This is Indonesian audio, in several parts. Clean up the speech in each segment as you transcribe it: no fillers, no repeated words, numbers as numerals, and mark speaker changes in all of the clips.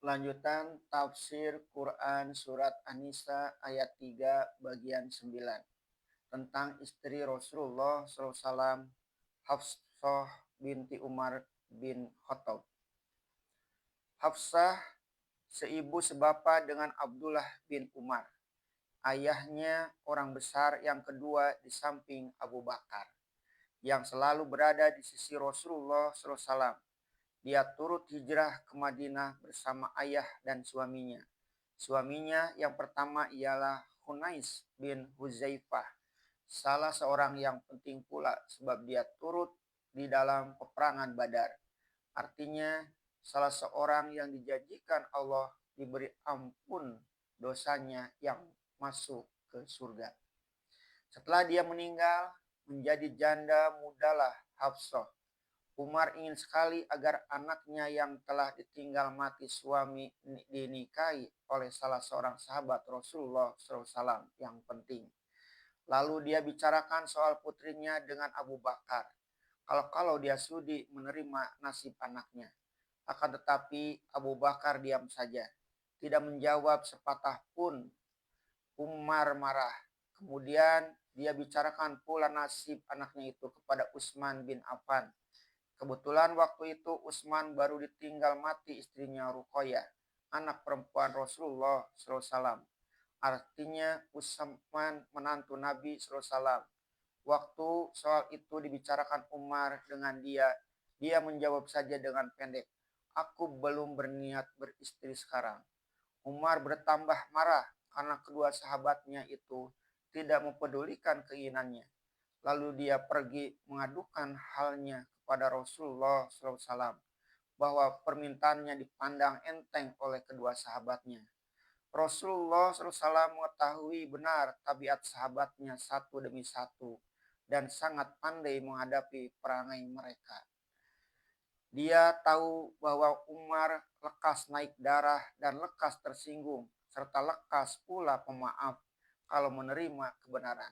Speaker 1: Lanjutan tafsir Quran surat An-Nisa ayat 3 bagian 9 tentang istri Rasulullah SAW Hafsah binti Umar bin Khattab. Hafsah seibu sebapa dengan Abdullah bin Umar. Ayahnya orang besar yang kedua di samping Abu Bakar, yang selalu berada di sisi Rasulullah SAW. Dia turut hijrah ke Madinah bersama ayah dan suaminya. Suaminya yang pertama ialah Hunais bin Huzaifah, salah seorang yang penting pula sebab dia turut di dalam peperangan Badar. Artinya salah seorang yang dijanjikan Allah diberi ampun dosanya yang masuk ke surga. Setelah dia meninggal, menjadi janda mudalah Hafsah. Umar ingin sekali agar anaknya yang telah ditinggal mati suami dinikahi oleh salah seorang sahabat Rasulullah SAW yang penting. Lalu dia bicarakan soal putrinya dengan Abu Bakar. Kalau dia sudi menerima nasib anaknya. Akan tetapi Abu Bakar diam saja, tidak menjawab sepatah pun. Umar marah. Kemudian dia bicarakan pula nasib anaknya itu kepada Utsman bin Affan. Kebetulan waktu itu Utsman baru ditinggal mati istrinya Ruqayyah, anak perempuan Rasulullah SAW. Artinya Utsman menantu Nabi SAW. Waktu soal itu dibicarakan Umar dengan dia menjawab saja dengan pendek, "Aku belum berniat beristri sekarang." Umar bertambah marah karena kedua sahabatnya itu tidak mempedulikan keinginannya. Lalu dia pergi mengadukan halnya kepada Rasulullah SAW bahwa permintaannya dipandang enteng oleh kedua sahabatnya. Rasulullah SAW mengetahui benar tabiat sahabatnya satu demi satu dan sangat pandai menghadapi perangai mereka. Dia tahu bahwa Umar lekas naik darah dan lekas tersinggung, serta lekas pula pemaaf kalau menerima kebenaran.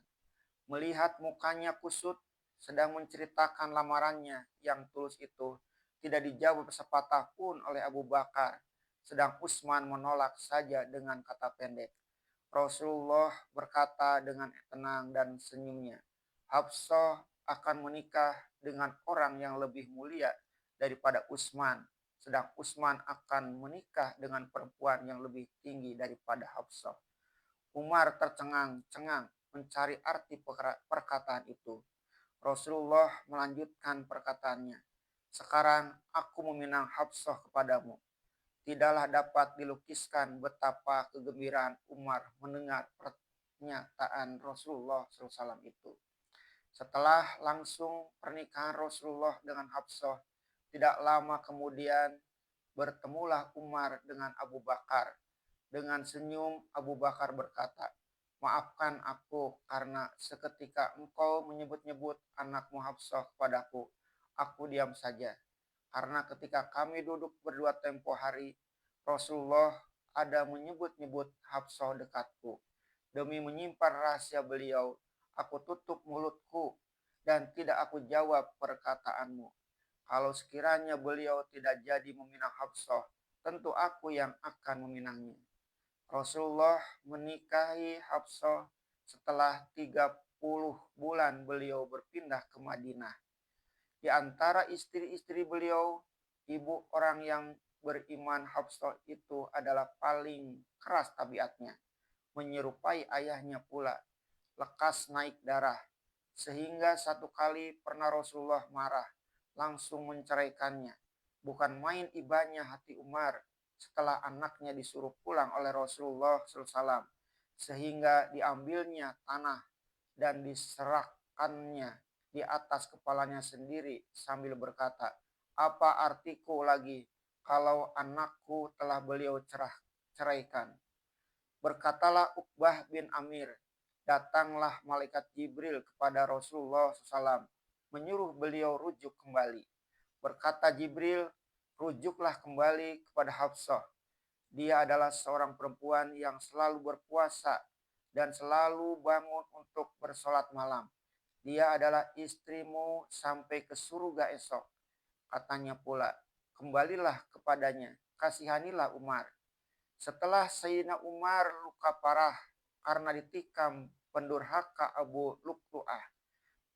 Speaker 1: Melihat mukanya kusut sedang menceritakan lamarannya yang tulus itu, tidak dijawab sepatah pun oleh Abu Bakar, sedang Utsman menolak saja dengan kata pendek. Rasulullah berkata dengan tenang dan senyumnya, "Hafsah akan menikah dengan orang yang lebih mulia daripada Utsman, sedang Utsman akan menikah dengan perempuan yang lebih tinggi daripada Hafsah." Umar tercengang-cengang mencari arti perkataan itu. Rasulullah melanjutkan perkataannya, "Sekarang aku meminang Hafsah kepadamu." Tidaklah dapat dilukiskan betapa kegembiraan Umar mendengar pernyataan Rasulullah SAW itu. Setelah langsung pernikahan Rasulullah dengan Hafsah, tidak lama kemudian bertemulah Umar dengan Abu Bakar. Dengan senyum Abu Bakar berkata, "Maafkan aku karena seketika engkau menyebut-nyebut anakmu Hafsah kepadaku. Aku diam saja. Karena ketika kami duduk berdua tempo hari, Rasulullah ada menyebut-nyebut Hafsah dekatku. Demi menyimpan rahasia beliau, aku tutup mulutku dan tidak aku jawab perkataanmu. Kalau sekiranya beliau tidak jadi meminang Hafsah, tentu aku yang akan meminangnya." Rasulullah menikahi Hafsah setelah 30 bulan beliau berpindah ke Madinah. Di antara istri-istri beliau, ibu orang yang beriman Hafsah itu adalah paling keras tabiatnya, menyerupai ayahnya pula, lekas naik darah, sehingga satu kali pernah Rasulullah marah, langsung menceraikannya. Bukan main ibanya hati Umar setelah anaknya disuruh pulang oleh Rasulullah SAW, sehingga diambilnya tanah dan diserahkannya di atas kepalanya sendiri sambil berkata, "Apa artiku lagi kalau anakku telah beliau ceraikan?" Berkatalah Uqbah bin Amir, "Datanglah malaikat Jibril kepada Rasulullah SAW, menyuruh beliau rujuk kembali." Berkata Jibril, "Rujuklah kembali kepada Hafsah. Dia adalah seorang perempuan yang selalu berpuasa dan selalu bangun untuk bersolat malam. Dia adalah istrimu sampai ke surga esok." Katanya pula, "Kembalilah kepadanya kasihanilah Umar. Setelah Sayyidina Umar luka parah karena ditikam pendurhaka Abu Lu'lu'ah,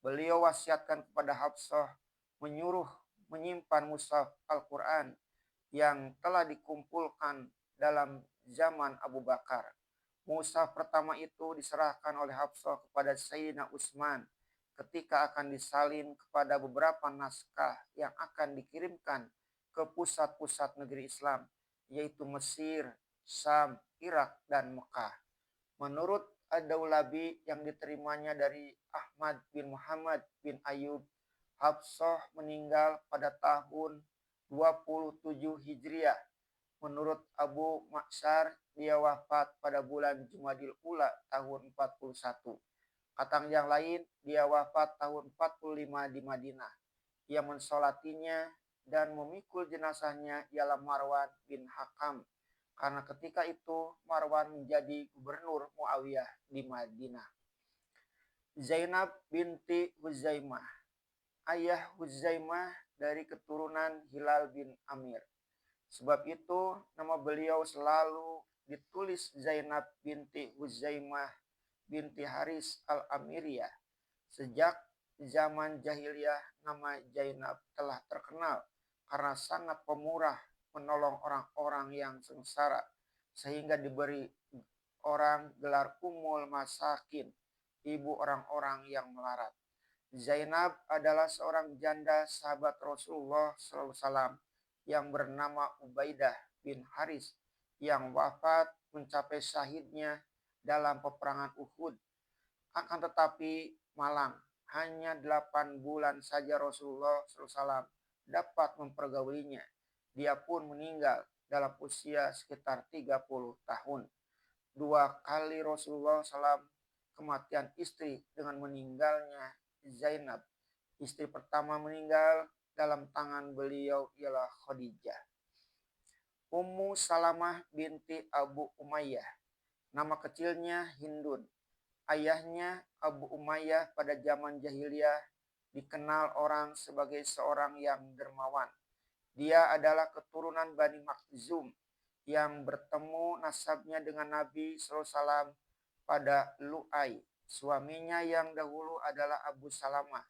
Speaker 1: beliau wasiatkan kepada Hafsah menyuruh menyimpan mushaf Al-Quran yang telah dikumpulkan dalam zaman Abu Bakar. Mushaf pertama itu diserahkan oleh Hafsah kepada Sayyidina Utsman ketika akan disalin kepada beberapa naskah yang akan dikirimkan ke pusat-pusat negeri Islam, yaitu Mesir, Syam, Irak, dan Mekah. Menurut Ad-Daulabi yang diterimanya dari Ahmad bin Muhammad bin Ayub, Hafsah meninggal pada tahun 27 Hijriah. Menurut Abu Ma'syar, dia wafat pada bulan Jumadil Ula tahun 41. Kata yang lain, dia wafat tahun 45 di Madinah. Ia mensolatinya dan memikul jenazahnya ialah Marwan bin Hakam. Karena ketika itu Marwan menjadi gubernur Muawiyah di Madinah. Zainab binti Huzaimah. Ayah Huzaimah dari keturunan Hilal bin Amir. Sebab itu nama beliau selalu ditulis Zainab binti Huzaimah binti Haris al-Amiriyah. Sejak zaman jahiliyah nama Zainab telah terkenal karena sangat pemurah menolong orang-orang yang sengsara, sehingga diberi orang gelar Ummul Masakin, ibu orang-orang yang melarat. Zainab adalah seorang janda sahabat Rasulullah SAW yang bernama Ubaidah bin Haris yang wafat mencapai syahidnya dalam peperangan Uhud. Akan tetapi malang, hanya 8 bulan saja Rasulullah SAW dapat mempergaulinya. Dia pun meninggal dalam usia sekitar 30 tahun. 2 kali Rasulullah SAW kematian istri dengan meninggalnya Zainab. Istri pertama meninggal dalam tangan beliau ialah Khadijah. Ummu Salamah binti Abu Umayyah. Nama kecilnya Hindun. Ayahnya Abu Umayyah pada zaman jahiliyah dikenal orang sebagai seorang yang dermawan. Dia adalah keturunan Bani Makhzum yang bertemu nasabnya dengan Nabi SAW pada Lu'ai. Suaminya yang dahulu adalah Abu Salamah.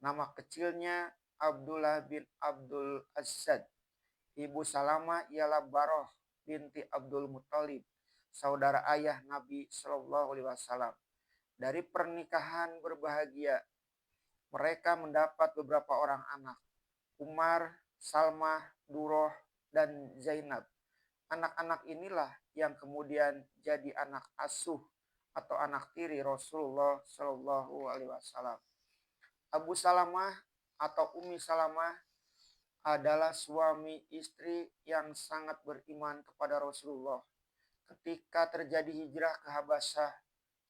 Speaker 1: Nama kecilnya Abdullah bin Abdul Asad. Ibu Salamah ialah Baroh binti Abdul Muthalib, saudara ayah Nabi Shallallahu Alaihi Wasallam. Dari pernikahan berbahagia, mereka mendapat beberapa orang anak, Umar, Salmah, Duroh, dan Zainab. Anak-anak inilah yang kemudian jadi anak asuh atau anak tiri Rasulullah Shallallahu Alaihi Wasallam. Abu Salamah atau Ummi Salamah adalah suami istri yang sangat beriman kepada Rasulullah. Ketika terjadi hijrah ke Habasyah,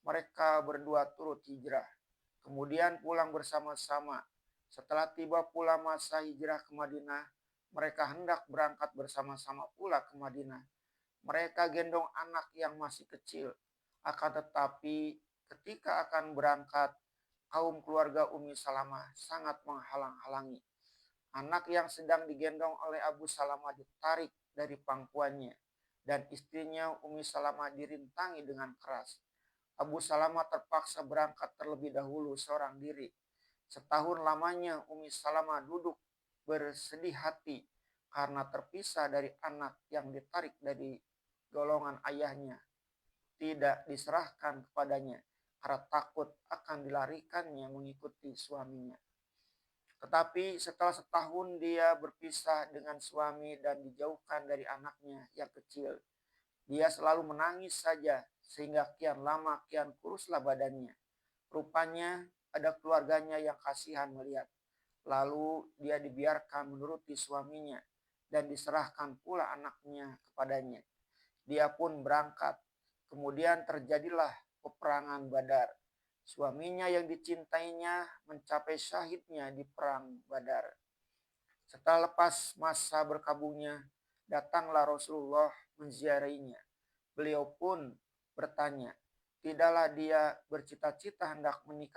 Speaker 1: mereka berdua turut hijrah. Kemudian pulang bersama-sama. Setelah tiba pula masa hijrah ke Madinah, mereka hendak berangkat bersama-sama pula ke Madinah. Mereka gendong anak yang masih kecil. Akan tetapi ketika akan berangkat, kaum keluarga Ummi Salamah sangat menghalang-halangi. Anak yang sedang digendong oleh Abu Salamah ditarik dari pangkuannya dan istrinya Ummi Salamah dirintangi dengan keras. Abu Salamah terpaksa berangkat terlebih dahulu seorang diri. Setahun lamanya Ummi Salamah duduk bersedih hati karena terpisah dari anak yang ditarik dari golongan ayahnya, tidak diserahkan kepadanya karena takut akan dilarikannya mengikuti suaminya. Tetapi setelah setahun dia berpisah dengan suami dan dijauhkan dari anaknya yang kecil. Dia selalu menangis saja sehingga kian lama kian kuruslah badannya. Rupanya ada keluarganya yang kasihan melihat. Lalu dia dibiarkan menuruti suaminya dan diserahkan pula anaknya kepadanya. Dia pun berangkat. Kemudian terjadilah peperangan Badar. Suaminya yang dicintainya mencapai syahidnya di perang Badar. Setelah lepas masa berkabungnya, datanglah Rasulullah menziarahinya. Beliau pun bertanya, tidaklah dia bercita-cita hendak menikah